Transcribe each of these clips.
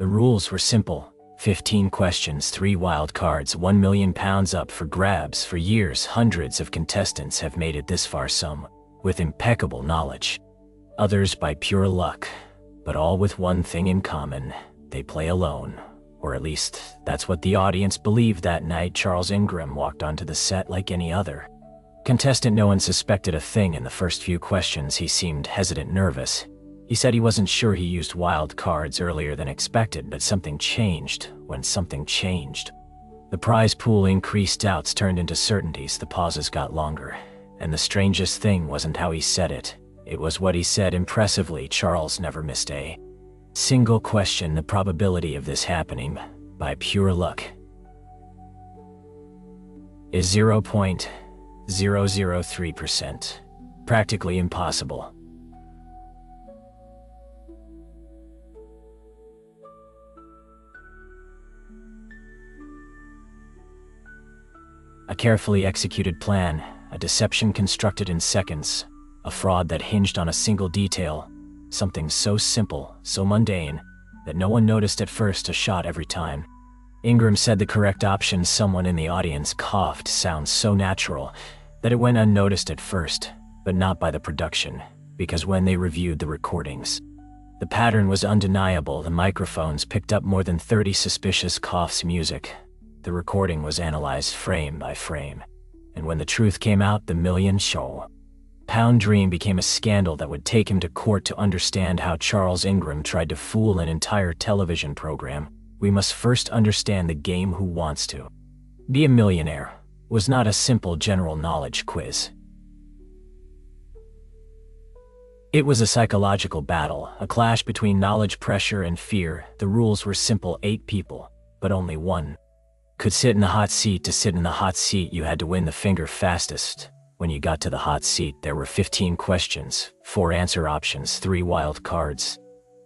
The rules were simple. 15 questions, 3 wild cards, £1 million up for grabs. For years, hundreds of contestants have made it this far, some with impeccable knowledge, others by pure luck, but all with one thing in common: they play alone. Or at least, that's what the audience believed that night. Charles Ingram walked onto the set like any other contestant. No one suspected a thing. In the first few questions, he seemed hesitant, nervous. He said he wasn't sure he used wild cards earlier than expected, but something changed when something changed. The prize pool increased, doubts turned into certainties, the pauses got longer. And the strangest thing wasn't how he said it. It was what he said. Impressively, Charles never missed a single question. The probability of this happening by pure luck is 0.003%. Practically impossible. A carefully executed plan, a deception constructed in seconds, a fraud that hinged on a single detail, something so simple, so mundane, that no one noticed at first, a shot every time. Ingram said the correct option. Someone in the audience coughed. Sounds so natural that it went unnoticed at first, but not by the production, because when they reviewed the recordings, the pattern was undeniable. The microphones picked up more than 30 suspicious coughs. Music. The recording was analyzed frame by frame, and when the truth came out, the £1,000,000 dream became a scandal that would take him to court. To understand how Charles Ingram tried to fool an entire television program, we must first understand the game. Who Wants to Be a Millionaire was not a simple general knowledge quiz. It was a psychological battle, a clash between knowledge, pressure, and fear. The rules were simple: 8 people, but only one could sit in the hot seat. To sit in the hot seat, you had to win the finger fastest. When you got to the hot seat, there were 15 questions, 4 answer options, 3 wild cards,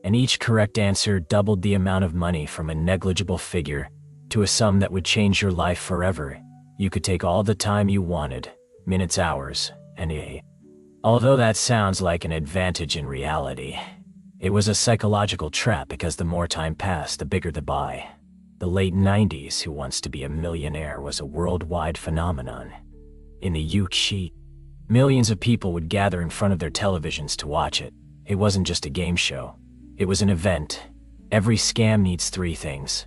and each correct answer doubled the amount of money, from a negligible figure to a sum that would change your life forever. You could take all the time you wanted, minutes, hours, and although that sounds like an advantage, in reality, it was a psychological trap, because the more time passed, the bigger the buy. The late 90s, Who Wants to Be a Millionaire was a worldwide phenomenon. In the UK, millions of people would gather in front of their televisions to watch it. It wasn't just a game show. It was an event. Every scam needs 3 things: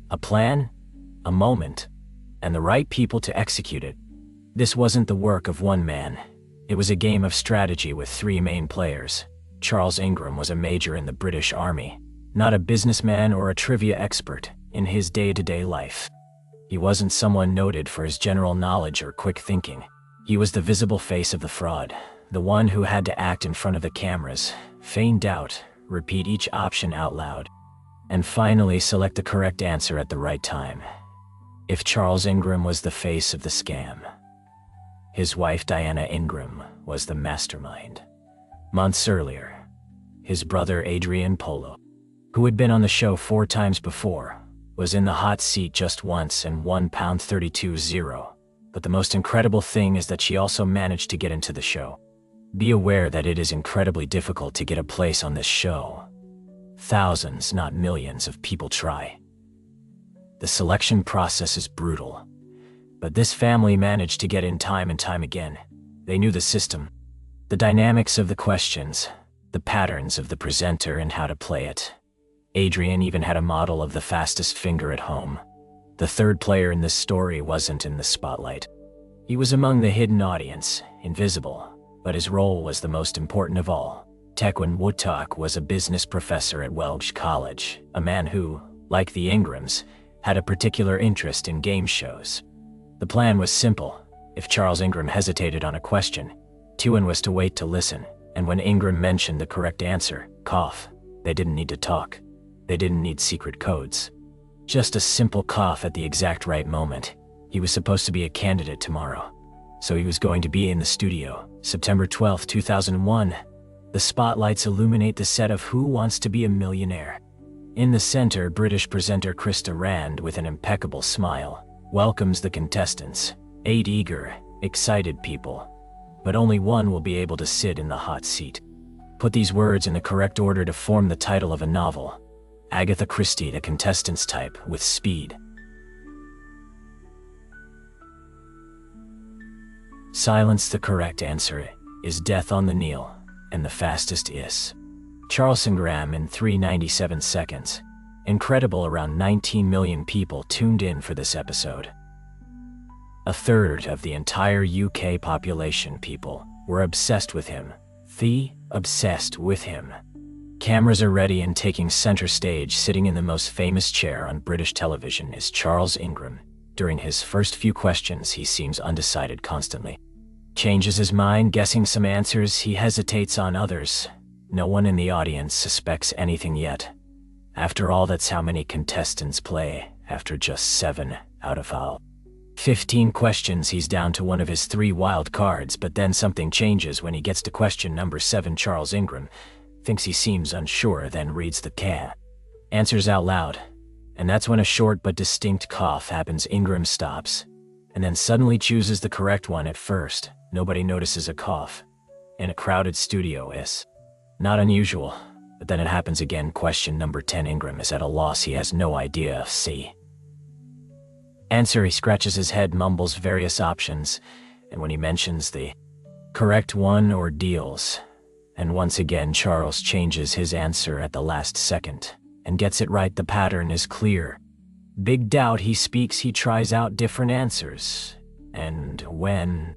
a plan, a moment, and the right people to execute it. This wasn't the work of one man. It was a game of strategy with 3 main players. Charles Ingram was a major in the British Army, not a businessman or a trivia expert. In his day-to-day life, he wasn't someone noted for his general knowledge or quick thinking. He was the visible face of the fraud, the one who had to act in front of the cameras, feign doubt, repeat each option out loud, and finally select the correct answer at the right time. If Charles Ingram was the face of the scam, his wife Diana Ingram was the mastermind. Months earlier, his brother Adrian Polo, who had been on the show 4 times before, was in the hot seat just once and £1,32,000. But the most incredible thing is that she also managed to get into the show. Be aware that it is incredibly difficult to get a place on this show. Thousands, not millions, of people try. The selection process is brutal. But this family managed to get in time and time again. They knew the system, the dynamics of the questions, the patterns of the presenter, and how to play it. Adrian even had a model of the fastest finger at home. The third player in this story wasn't in the spotlight. He was among the hidden audience, invisible, but his role was the most important of all. Tequan Woodtalk was a business professor at Welsh College, a man who, like the Ingrams, had a particular interest in game shows. The plan was simple. If Charles Ingram hesitated on a question, Tequan was to wait to listen, and when Ingram mentioned the correct answer, cough. They didn't need to talk. They didn't need secret codes. Just a simple cough at the exact right moment. He was supposed to be a candidate tomorrow, so he was going to be in the studio. September 12, 2001. The spotlights illuminate the set of Who Wants to Be a Millionaire. In the center, British presenter Krista Rand, with an impeccable smile, welcomes the contestants. 8 eager, excited people. But only one will be able to sit in the hot seat. Put these words in the correct order to form the title of a novel. Agatha Christie, the contestants type, with speed. Silence. The correct answer is Death on the Nile, and the fastest is Charles Ingram in 3:97 seconds. Incredible, around 19 million people tuned in for this episode. A third of the entire UK population, people, were obsessed with him. Obsessed with him. Cameras are ready and taking center stage. Sitting in the most famous chair on British television is Charles Ingram. During his first few questions, he seems undecided constantly. Changes his mind, guessing some answers, he hesitates on others. No one in the audience suspects anything yet. After all, that's how many contestants play. After just 7 out of 15 questions, he's down to one of his 3 wild cards, but then something changes when he gets to question number 7. Charles Ingram thinks he seems unsure, then reads the answers out loud. And that's when a short but distinct cough happens. Ingram stops, and then suddenly chooses the correct one. At first, nobody notices a cough. In a crowded studio, is not unusual, but then it happens again. Question number 10. Ingram is at a loss. He has no idea of answer. He scratches his head, mumbles various options, and when he mentions the correct one, ordeals. And once again, Charles changes his answer at the last second and gets it right. The pattern is clear. Big doubt. He speaks, he tries out different answers, and when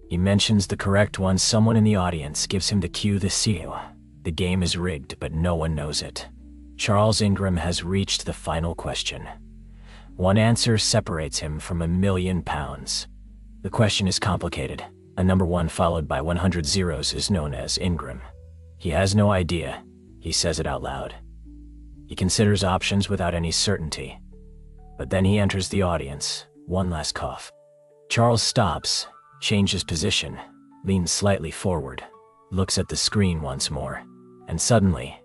he mentions the correct one, someone in the audience gives him the cue. The game is rigged, but no one knows it. Charles Ingram has reached the final question. One answer separates him from £1 million. The question is complicated. A number 1 followed by 100 zeros is known as Ingram. He has no idea. He says it out loud. He considers options without any certainty. But then he enters the audience. One last cough. Charles stops, changes position, leans slightly forward, looks at the screen once more, and suddenly,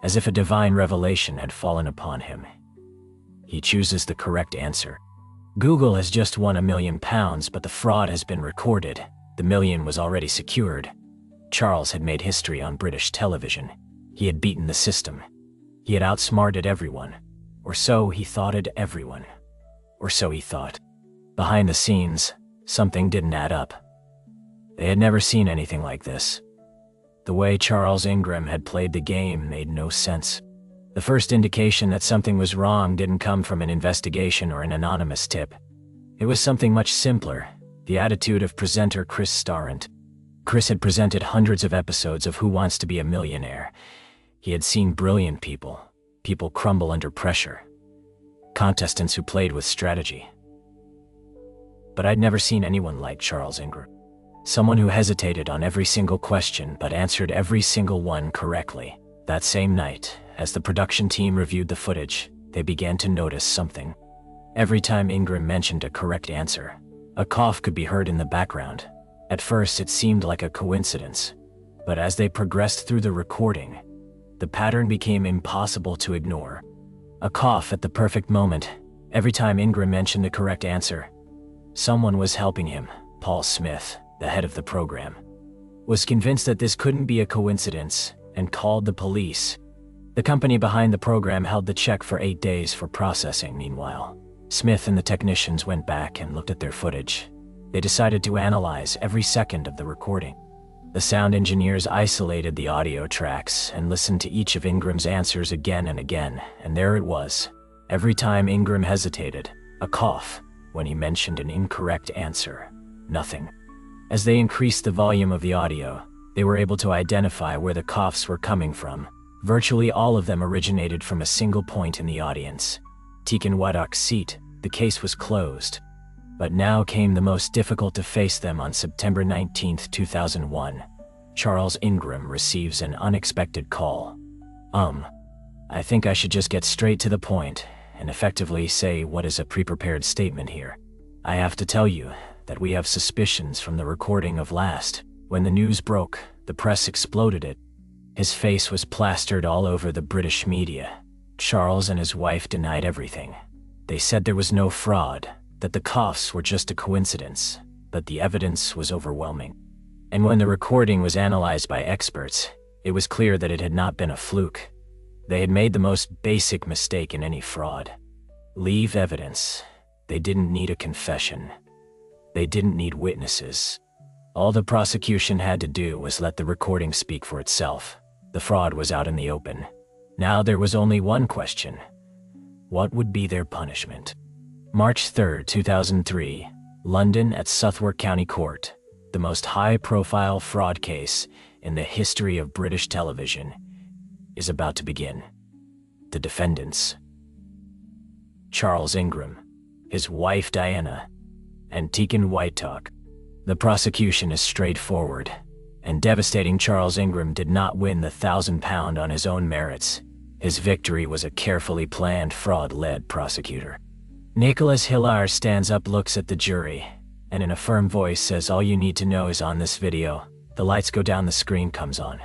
as if a divine revelation had fallen upon him, he chooses the correct answer. Google has just won £1 million, but the fraud has been recorded. The million was already secured. Charles had made history on British television. He had beaten the system. He had outsmarted everyone. Or so he thought. Or so he thought. Behind the scenes, something didn't add up. They had never seen anything like this. The way Charles Ingram had played the game made no sense. The first indication that something was wrong didn't come from an investigation or an anonymous tip. It was something much simpler, the attitude of presenter Chris Starrett. Chris had presented hundreds of episodes of Who Wants to Be a Millionaire. He had seen brilliant people crumble under pressure, contestants who played with strategy. But I'd never seen anyone like Charles Ingram. Someone who hesitated on every single question but answered every single one correctly. That same night, as the production team reviewed the footage, they began to notice something. Every time Ingram mentioned a correct answer, a cough could be heard in the background. At first, it seemed like a coincidence, but as they progressed through the recording, the pattern became impossible to ignore. A cough at the perfect moment. Every time Ingram mentioned the correct answer, someone was helping him. Paul Smith, the head of the program, was convinced that this couldn't be a coincidence and called the police. The company behind the program held the check for 8 days for processing. Meanwhile, Smith and the technicians went back and looked at their footage. They decided to analyze every second of the recording. The sound engineers isolated the audio tracks and listened to each of Ingram's answers again and again, and there it was. Every time Ingram hesitated, a cough. When he mentioned an incorrect answer, nothing. As they increased the volume of the audio, they were able to identify where the coughs were coming from. Virtually all of them originated from a single point in the audience. Taken Waddock's seat, the case was closed. But now came the most difficult to face them. On September 19, 2001. Charles Ingram receives an unexpected call. I think I should just get straight to the point and effectively say what is a pre-prepared statement here. I have to tell you that we have suspicions from the recording of last. When the news broke, the press exploded it. His face was plastered all over the British media. Charles and his wife denied everything. They said there was no fraud, that the coughs were just a coincidence, but the evidence was overwhelming. And when the recording was analyzed by experts, it was clear that it had not been a fluke. They had made the most basic mistake in any fraud. Leave evidence. They didn't need a confession. They didn't need witnesses. All the prosecution had to do was let the recording speak for itself. The fraud was out in the open. Now there was only one question. What would be their punishment? March 3, 2003, London at Southwark County Court. The most high-profile fraud case in the history of British television is about to begin. The defendants: Charles Ingram, his wife Diana, and Tegan Whitetalk. The prosecution is straightforward and devastating. Charles Ingram did not win the £1,000 on his own merits. His victory was a carefully planned fraud-led prosecutor. Nicholas Hillar stands up, looks at the jury, and in a firm voice says, "All you need to know is on this video." The lights go down, the screen comes on.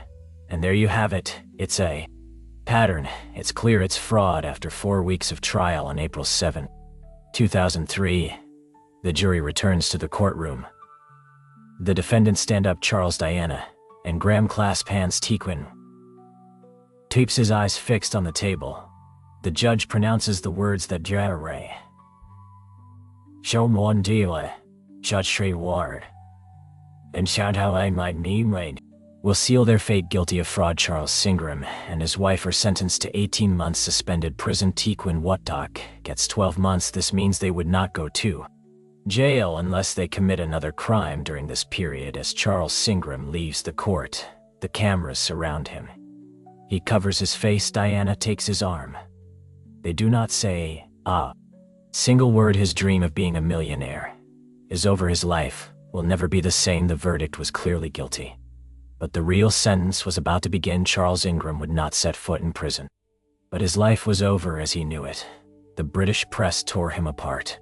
And there you have it. It's a pattern. It's clear it's fraud. After 4 weeks of trial on April 7, 2003, the jury returns to the courtroom. The defendants stand up. Charles, Diana, and Graham clasp hands. Tegan keeps his eyes fixed on the table. The judge pronounces the words that Jare show one dealer, Judge Ward, and shout how I might be made, will seal their fate. Guilty of fraud, Charles Ingram and his wife are sentenced to 18 months suspended prison. Tegan Whitetalk gets 12 months. This means they would not go to jail unless they commit another crime during this period. As Charles Ingram leaves the court, the cameras surround him. He covers his face. Diana takes his arm. They do not say a single word. His dream of being a millionaire is over. His life will never be the same. The verdict was clearly guilty. But the real sentence was about to begin. Charles Ingram would not set foot in prison. But his life was over as he knew it. The British press tore him apart.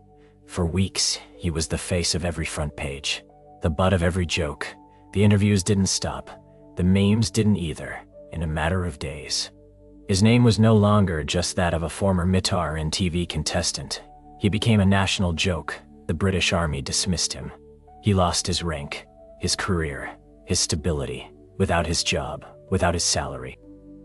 For weeks, he was the face of every front page, the butt of every joke. The interviews didn't stop. The memes didn't either. In a matter of days, his name was no longer just that of a former Mitar and TV contestant. He became a national joke. The British Army dismissed him. He lost his rank, his career, his stability, without his job, without his salary.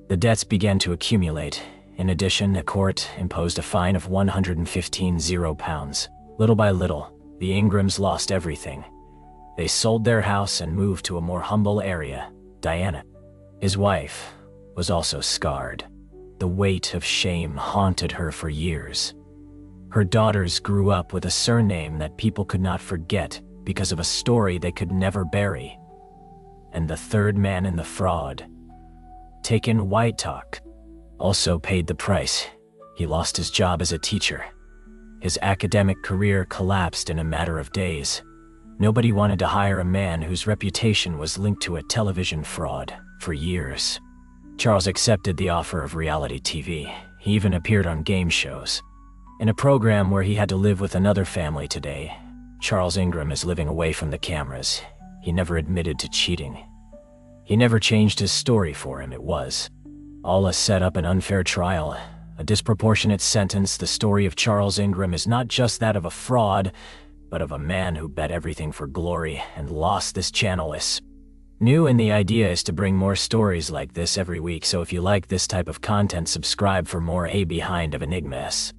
The debts began to accumulate. In addition, the court imposed a fine of £115,000. Little by little, the Ingrams lost everything. They sold their house and moved to a more humble area. Diana, his wife, was also scarred. The weight of shame haunted her for years. Her daughters grew up with a surname that people could not forget because of a story they could never bury. And the third man in the fraud, Tegan Whitetalk, also paid the price. He lost his job as a teacher. His academic career collapsed in a matter of days. Nobody wanted to hire a man whose reputation was linked to a television fraud for years. Charles accepted the offer of reality TV. He even appeared on game shows. In a program where he had to live with another family today, Charles Ingram is living away from the cameras. He never admitted to cheating. He never changed his story for him. It was all a setup, an unfair trial, a disproportionate sentence. The story of Charles Ingram is not just that of a fraud, but of a man who bet everything for glory and lost. This channel is new, and the idea is to bring more stories like this every week. So if you like this type of content, subscribe for more. A Behind of Enigmas.